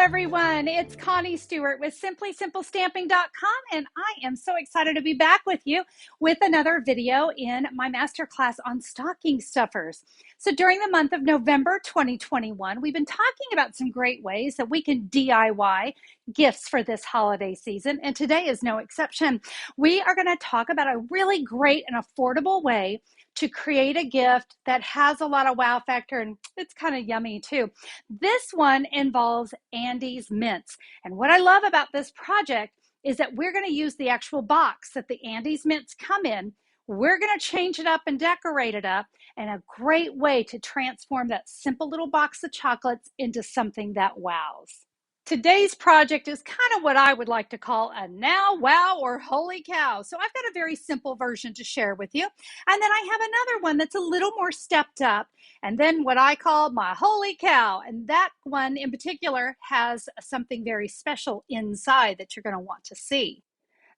everyone. It's Connie Stewart with SimplySimpleStamping.com, and I am so excited to be back with you with another video in my masterclass on stocking stuffers. So during the month of November 2021, we've been talking about some great ways that we can DIY gifts for this holiday season, and today is no exception. We are going to talk about a really great and affordable way to create a gift that has a lot of wow factor, and it's kind of yummy too. This one involves Andes Mints. And what I love about this project is that we're going to use the actual box that the Andes Mints come in. We're going to change it up and decorate it up, and a great way to transform that simple little box of chocolates into something that wows. Today's project is kind of what I would like to call a now, wow, or holy cow. So I've got a very simple version to share with you. And then I have another one that's a little more stepped up. And then what I call my holy cow. And that one in particular has something very special inside that you're going to want to see.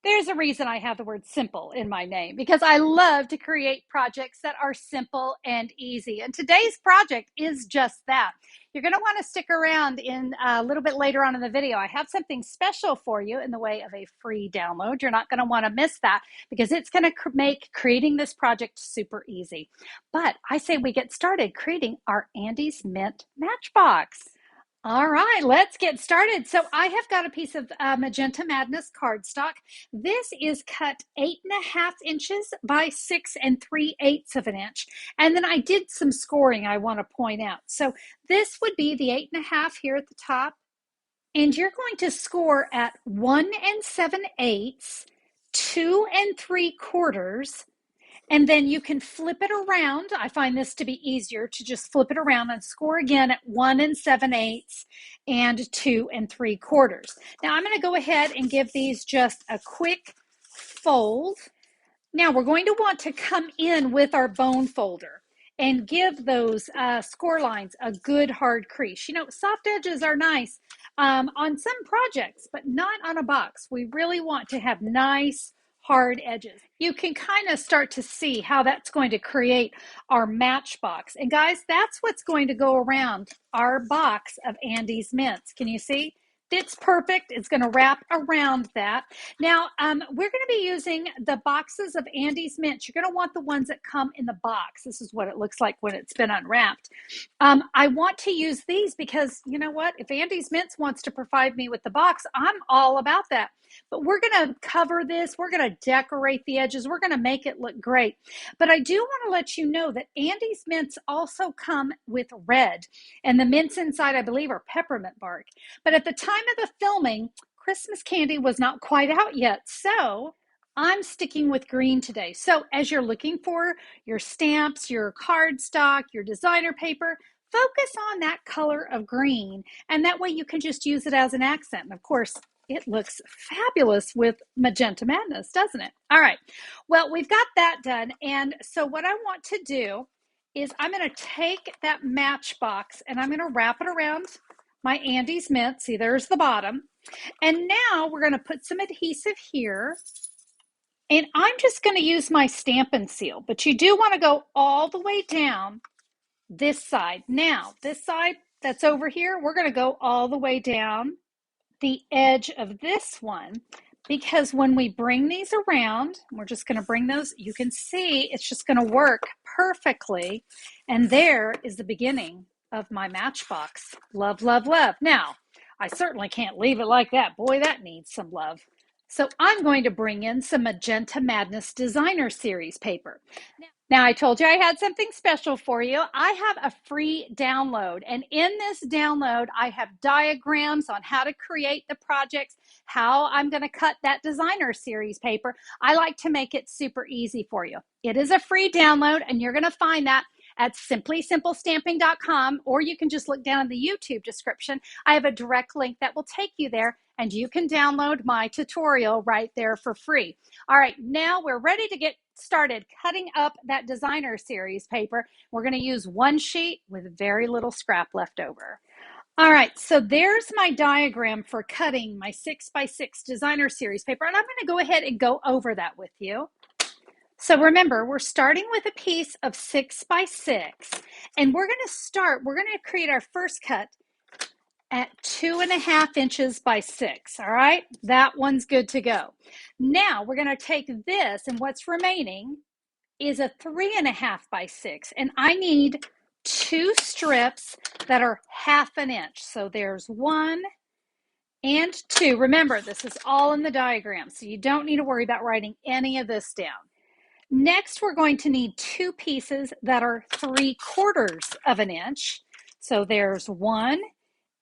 There's a reason I have the word simple in my name, because I love to create projects that are simple and easy. And today's project is just that. You're going to want to stick around in a little bit later on in the video. I have something special for you in the way of a free download. You're not going to want to miss that because it's going to make creating this project super easy. But I say we get started creating our Andes Mint Matchbox. All right, let's get started. So I have got a piece of Magenta Madness cardstock. This is cut 8.5 inches by 6 3/8 of an inch. And then I did some scoring I want to point out. So this would be the 8.5 here at the top. And you're going to score at 1 7/8, 2 3/4, and then you can flip it around. I find this to be easier to just flip it around and score again at 1 7/8 and 2 3/4. Now I'm going to go ahead and give these just a quick fold. Now we're going to want to come in with our bone folder and give those score lines a good hard crease. You know, soft edges are nice on some projects, but not on a box. We really want to have nice hard edges. You can kind of start to see how that's going to create our matchbox. And guys, that's what's going to go around our box of Andes Mints. Can you see? Fits perfect. It's going to wrap around that. Now, we're going to be using the boxes of Andes Mints. You're going to want the ones that come in the box. This is what it looks like when it's been unwrapped. I want to use these because, you know what? If Andes Mints wants to provide me with the box, I'm all about that. But we're going to cover this. We're going to decorate the edges. We're going to make it look great. But I do want to let you know that Andes Mints also come with red. And the mints inside, I believe, are peppermint bark. But at the time of the filming, Christmas candy was not quite out yet. So I'm sticking with green today. So as you're looking for your stamps, your cardstock, your designer paper, focus on that color of green. And that way you can just use it as an accent. And of course, it looks fabulous with Magenta Madness, doesn't it? All right. Well, we've got that done. And so what I want to do is I'm going to take that matchbox and I'm going to wrap it around my Andes Mint. See, there's the bottom. And now we're going to put some adhesive here. And I'm just going to use my Stampin' Seal. But you do want to go all the way down this side. Now, this side that's over here, we're going to go all the way down the edge of this one, because when we bring these around, we're just going to bring those, you can see it's just going to work perfectly. And there is the beginning of my matchbox. Love, love, love. Now, I certainly can't leave it like that. Boy, that needs some love. So I'm going to bring in some Magenta Madness Designer Series paper. Now, I told you I had something special for you. I have a free download, and in this download, I have diagrams on how to create the projects, how I'm going to cut that designer series paper. I like to make it super easy for you. It is a free download, and you're going to find that at SimplySimpleStamping.com, or you can just look down in the YouTube description. I have a direct link that will take you there, and you can download my tutorial right there for free. All right, now we're ready to get started cutting up that designer series paper. We're going to use one sheet with very little scrap left over. All right, so there's my diagram for cutting my 6x6 designer series paper, and I'm going to go ahead and go over that with you. So remember, we're starting with a piece of 6x6, and we're going to create our first cut at 2.5 inches by 6. All right, that one's good to go. Now we're going to take this, and what's remaining is a 3.5 by 6, and I need 2 strips that are 1/2 inch. So there's 1 and 2. Remember, this is all in the diagram, so you don't need to worry about writing any of this down. Next, we're going to need 2 pieces that are 3/4 of an inch. So there's 1,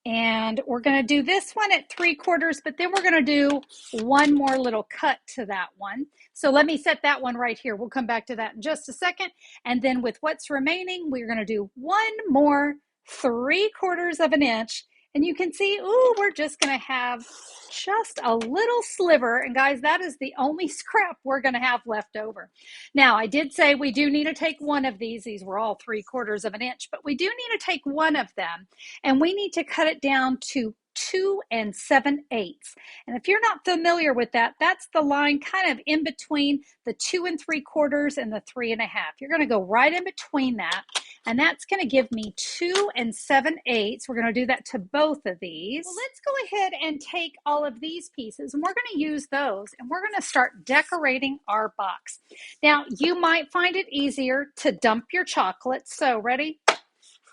and we're going to do this one at 3/4, but then we're going to do one more little cut to that one. So let me set that one right here. We'll come back to that in just a second. And then with what's remaining, we're going to do one more 3/4 of an inch. And you can see, ooh, we're just going to have just a little sliver. And guys, that is the only scrap we're going to have left over. Now, I did say we do need to take one of these. These were all 3/4 of an inch, but we do need to take one of them, and we need to cut it down to 2 7/8. And if you're not familiar with that, that's the line kind of in between the 2 3/4 and the 3.5. You're going to go right in between that, and that's going to give me 2 7/8. We're going to do that to both of these. Well, let's go ahead and take all of these pieces, and we're going to use those, and we're going to start decorating our box. Now, you might find it easier to dump your chocolates. So ready?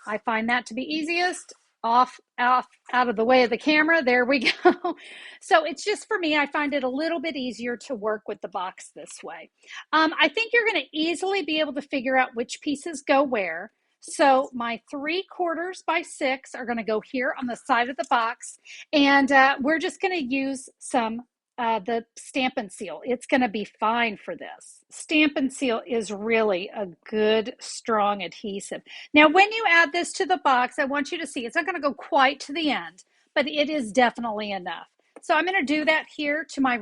I find that to be easiest. Off, out of the way of the camera. There we go. So it's just for me, I find it a little bit easier to work with the box this way. I think you're going to easily be able to figure out which pieces go where. So my 3/4 by 6 are going to go here on the side of the box. And we're just going to use some the Stamp and Seal. It's going to be fine for this. Stamp and Seal is really a good, strong adhesive. Now, when you add this to the box, I want you to see it's not going to go quite to the end, but it is definitely enough. So I'm going to do that here to my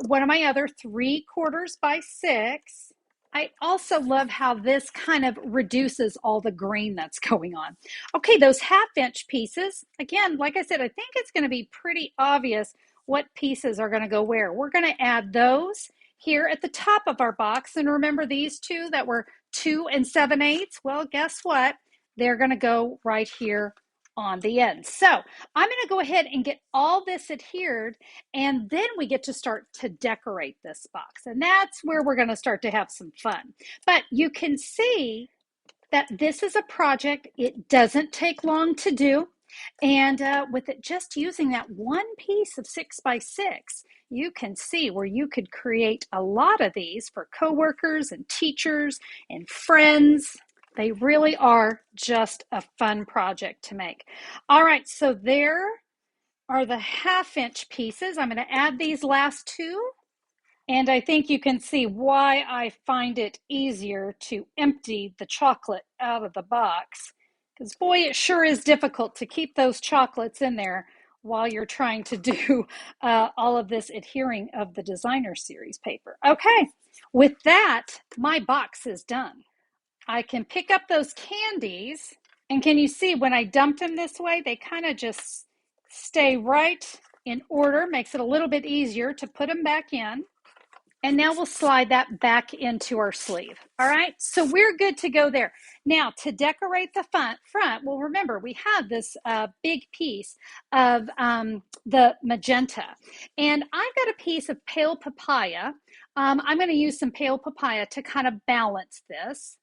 one of my other 3/4 by 6. I also love how this kind of reduces all the green that's going on. Okay, those 1/2 inch pieces, again, like I said, I think it's going to be pretty obvious what pieces are going to go where. We're going to add those here at the top of our box. And remember these two that were 2 7/8? Well, guess what? They're going to go right here on the end. So I'm going to go ahead and get all this adhered, and then we get to start to decorate this box. And that's where we're going to start to have some fun. But you can see that this is a project. It doesn't take long to do. And with it just using that one piece of 6 by 6, you can see where you could create a lot of these for coworkers and teachers and friends. They really are just a fun project to make. All right, so there are the 1/2 inch pieces. I'm going to add these last two. And I think you can see why I find it easier to empty the chocolate out of the box. Because boy, it sure is difficult to keep those chocolates in there while you're trying to do all of this adhering of the designer series paper. Okay, with that, my box is done. I can pick up those candies, and can you see when I dumped them this way, they kind of just stay right in order, makes it a little bit easier to put them back in. And now we'll slide that back into our sleeve. All right, so we're good to go there. Now to decorate the front, well, remember we have this big piece of the magenta. And I've got a piece of pale papaya. I'm gonna use some pale papaya to kind of balance this.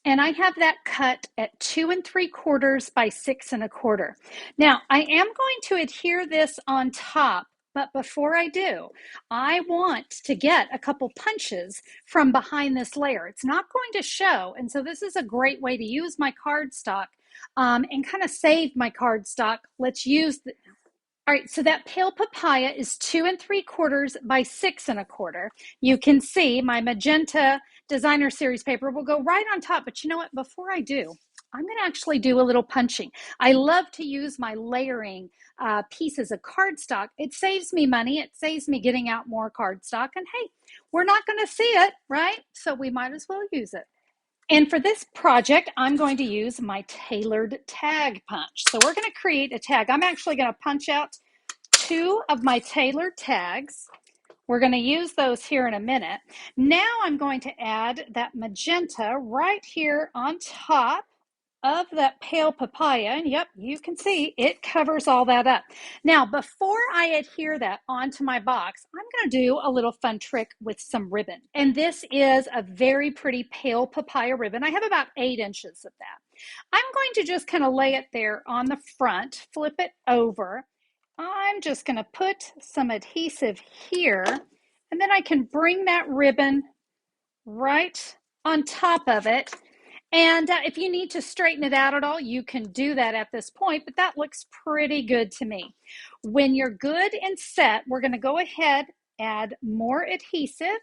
And I have that cut at 2 3/4 by 6 1/4. Now I am going to adhere this on top, but before I do, I want to get a couple punches from behind this layer. It's not going to show, and so this is a great way to use my cardstock and kind of save my cardstock. Let's use the, all right, so that pale papaya is 2 3/4 by 6 1/4. You can see my magenta designer series paper will go right on top, but you know what, before I do, I'm going to actually do a little punching. I love to use my layering pieces of cardstock. It saves me money. It saves me getting out more cardstock. And hey, we're not going to see it, right? So we might as well use it. And for this project, I'm going to use my tailored tag punch. So we're going to create a tag. I'm actually going to punch out 2 of my tailored tags. We're going to use those here in a minute. Now I'm going to add that magenta right here on top. of that pale papaya. And yep, you can see it covers all that up. Now, before I adhere that onto my box, I'm going to do a little fun trick with some ribbon. And this is a very pretty pale papaya ribbon. I have about 8 inches of that. I'm going to just kind of lay it there on the front, flip it over. I'm just going to put some adhesive here, and then I can bring that ribbon right on top of it. And if you need to straighten it out at all, you can do that at this point, but that looks pretty good to me. When you're good and set, we're going to go ahead, add more adhesive,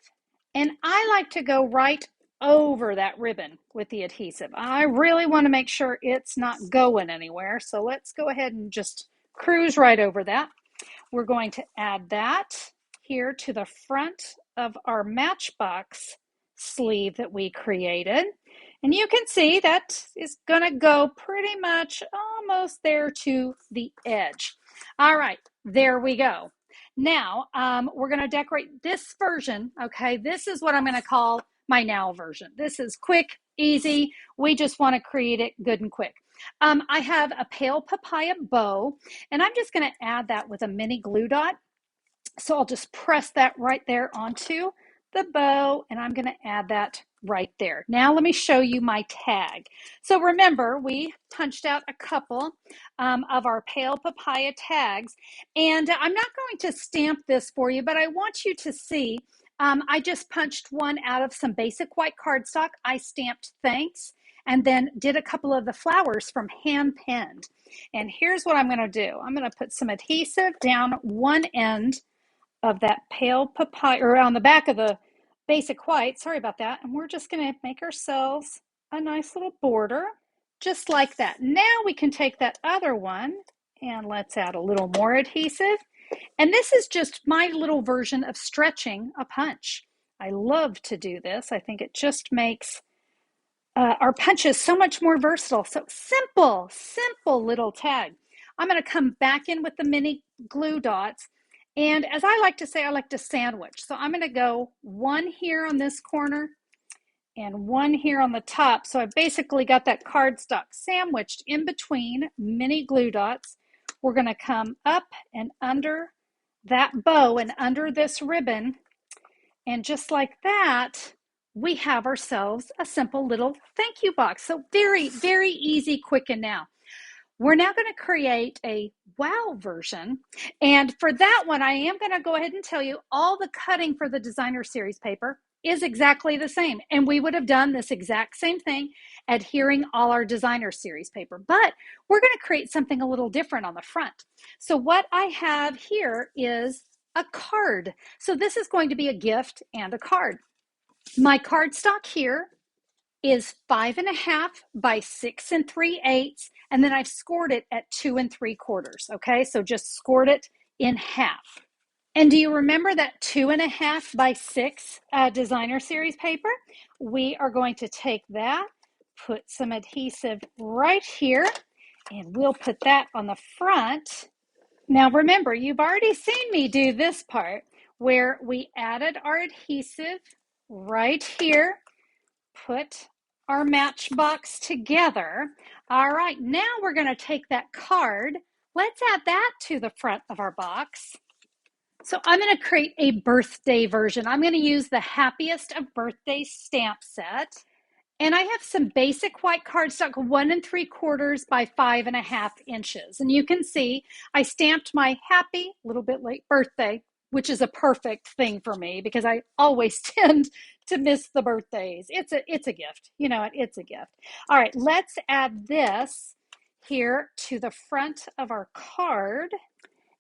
and I like to go right over that ribbon with the adhesive. I really want to make sure it's not going anywhere, so let's go ahead and just cruise right over that. We're going to add that here to the front of our Matchbox sleeve that we created. And you can see that is going to go pretty much almost there to the edge. All right, there we go. Now, we're going to decorate this version, okay? This is what I'm going to call my now version. This is quick, easy. We just want to create it good and quick. I have a pale papaya bow, and I'm just going to add that with a mini glue dot. So I'll just press that right there onto the bow, and I'm going to add that right there. Now let me show you my tag. So remember, we punched out a couple of our pale papaya tags, and I'm not going to stamp this for you, but I want you to see, I just punched one out of some basic white cardstock. I stamped thanks, and then did a couple of the flowers from hand pinned. And here's what I'm going to do. I'm going to put some adhesive down one end of that pale papaya, or on the back of the basic white, sorry about that. And we're just going to make ourselves a nice little border, just like that. Now we can take that other one and let's add a little more adhesive. And this is just my little version of stretching a punch. I love to do this. I think it just makes our punches so much more versatile. So simple little tag. I'm going to come back in with the mini glue dots. And as I like to say, I like to sandwich. So I'm going to go one here on this corner and one here on the top. So I basically got that cardstock sandwiched in between mini glue dots. We're going to come up and under that bow and under this ribbon. And just like that, we have ourselves a simple little thank you box. So very, very easy, quick, and now. We're now going to create a wow version. And for that one, I am going to go ahead and tell you all the cutting for the designer series paper is exactly the same. And we would have done this exact same thing, adhering all our designer series paper. But we're going to create something a little different on the front. So what I have here is a card. So this is going to be a gift and a card. My cardstock here is 5.5 by 6 3/8, and then I've scored it at 2 3/4. Okay, so just scored it in half. And do you remember that 2.5 by 6 designer series paper? We are going to take that, put some adhesive right here, and we'll put that on the front. Now remember, you've already seen me do this part where we added our adhesive right here, put our Matchbox together. All right, now we're going to take that card. Let's add that to the front of our box. So I'm going to create a birthday version. I'm going to use the Happiest of Birthday stamp set. And I have some basic white cardstock, 1 3/4 by 5.5 inches. And you can see I stamped my happy, little bit late birthday, which is a perfect thing for me because I always tend to miss the birthdays. It's a gift. You know, it's a gift. All right, let's add this here to the front of our card.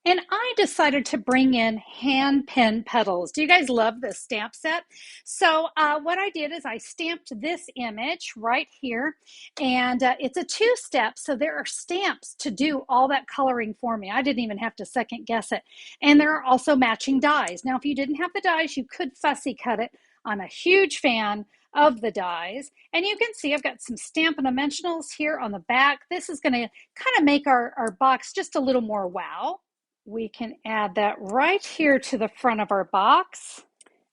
And I decided to bring in hand pen petals. Do you guys love this stamp set? So what I did is I stamped this image right here, and it's a 2-step, so there are stamps to do all that coloring for me. I didn't even have to second guess it. And there are also matching dies. Now, if you didn't have the dies, you could fussy cut it. I'm a huge fan of the dies, and you can see I've got some Stampin' Dimensionals here on the back. This is going to kind of make our box just a little more wow. We can add that right here to the front of our box.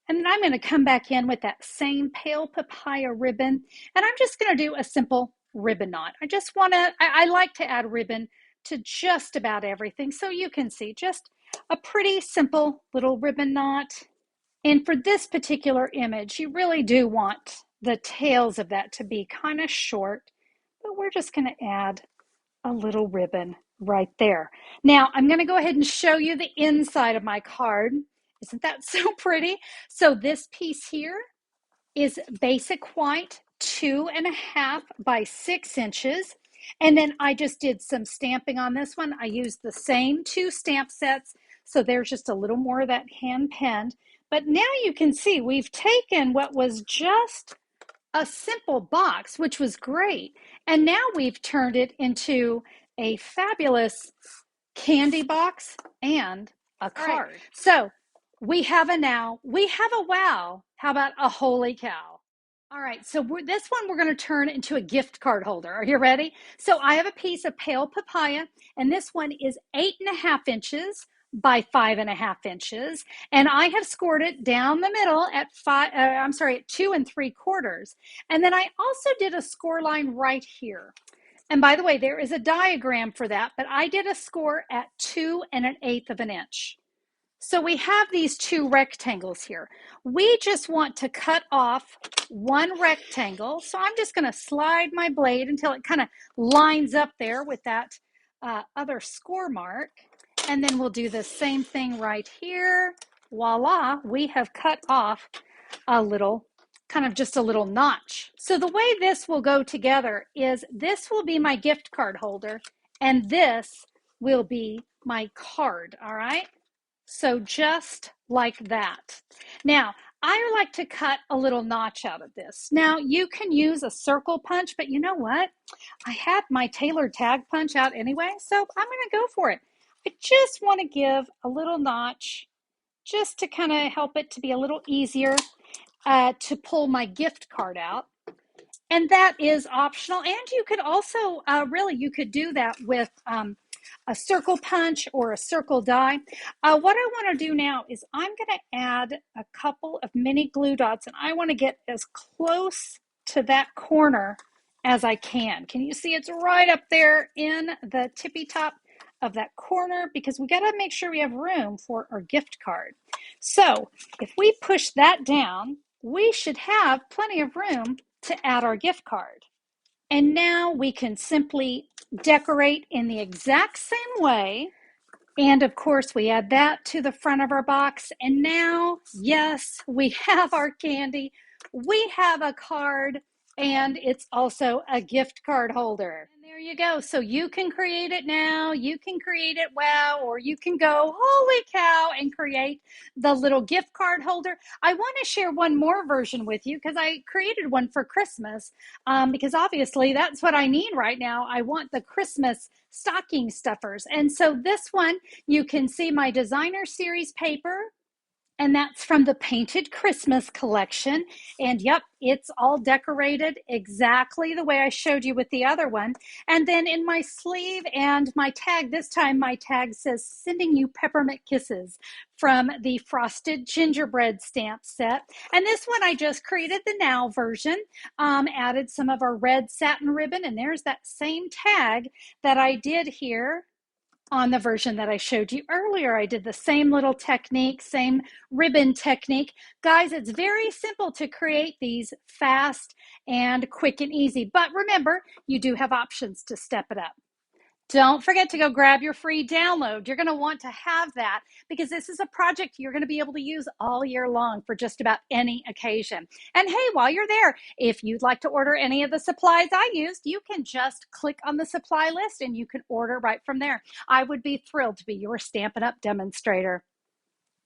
And then I'm going to come back in with that same pale papaya ribbon. And I'm just going to do a simple ribbon knot. I like to add ribbon to just about everything. So you can see just a pretty simple little ribbon knot. And for this particular image, you really do want the tails of that to be kind of short, but we're just going to add a little ribbon right there. Now I'm going to go ahead and show you the inside of my card. Isn't that so pretty? So this piece here is basic white, 2.5 by 6 inches. And then I just did some stamping on this one. I used the same 2 stamp sets. So there's just a little more of that hand penned. But now you can see we've taken what was just a simple box, which was great. And now we've turned it into a fabulous candy box and a card. Right. So we have a wow. How about a holy cow? All right, so this one we're going to turn into a gift card holder. Are you ready? So I have a piece of pale papaya, and this one is 8.5 inches by 5.5 inches, and I have scored it down the middle at 2 3/4. And then I also did a score line right here. And by the way, there is a diagram for that, but I did a score at 2 1/8 of an inch. So we have these 2 rectangles here. We just want to cut off one rectangle. So I'm just going to slide my blade until it kind of lines up there with that other score mark. And then we'll do the same thing right here. Voila, we have cut off a little, kind of just a little notch. So the way this will go together is this will be my gift card holder, and this will be my card, all right? So just like that. Now, I like to cut a little notch out of this. Now, you can use a circle punch, but you know what? I had my tailored tag punch out anyway, so I'm going to go for it. I just want to give a little notch just to kind of help it to be a little easier to pull my gift card out. And that is optional. And you could also, you could do that with a circle punch or a circle die. What I want to do now is I'm going to add a couple of mini glue dots, and I want to get as close to that corner as I can. Can you see it's right up there in the tippy top of that corner, because we got to make sure we have room for our gift card. So if we push that down, we should have plenty of room to add our gift card. And now we can simply decorate in the exact same way. And of course, we add that to the front of our box. And now, yes, we have our candy. We have a card, and it's also a gift card holder. And there you go. So you can create it now. You can create it wow, or you can go holy cow and create the little gift card holder. I want to share one more version with you because I created one for Christmas because obviously that's what I need right now. I want the Christmas stocking stuffers. And so this one, you can see my designer series paper. And that's from the Painted Christmas collection. And yep, it's all decorated exactly the way I showed you with the other one. And then in my sleeve and my tag, this time my tag says, "Sending you peppermint kisses," from the Frosted Gingerbread stamp set. And this one, I just created the now version, added some of our red satin ribbon, and there's that same tag that I did here on the version that I showed you earlier. I did the same little technique, same ribbon technique. Guys, it's very simple to create these fast and quick and easy. But remember, you do have options to step it up. Don't forget to go grab your free download. You're going to want to have that because this is a project you're going to be able to use all year long for just about any occasion. And hey, while you're there, if you'd like to order any of the supplies I used, you can just click on the supply list and you can order right from there. I would be thrilled to be your Stampin' Up! Demonstrator.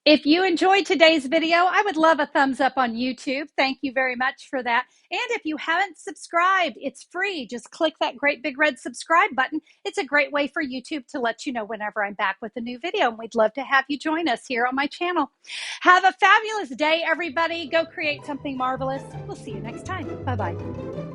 If you enjoyed today's video, I would love a thumbs up on YouTube. Thank you very much for that. And if you haven't subscribed, it's free. Just click that great big red subscribe button. It's a great way for YouTube to let you know whenever I'm back with a new video. And we'd love to have you join us here on my channel. Have a fabulous day, everybody. Go create something marvelous. We'll see you next time. Bye-bye.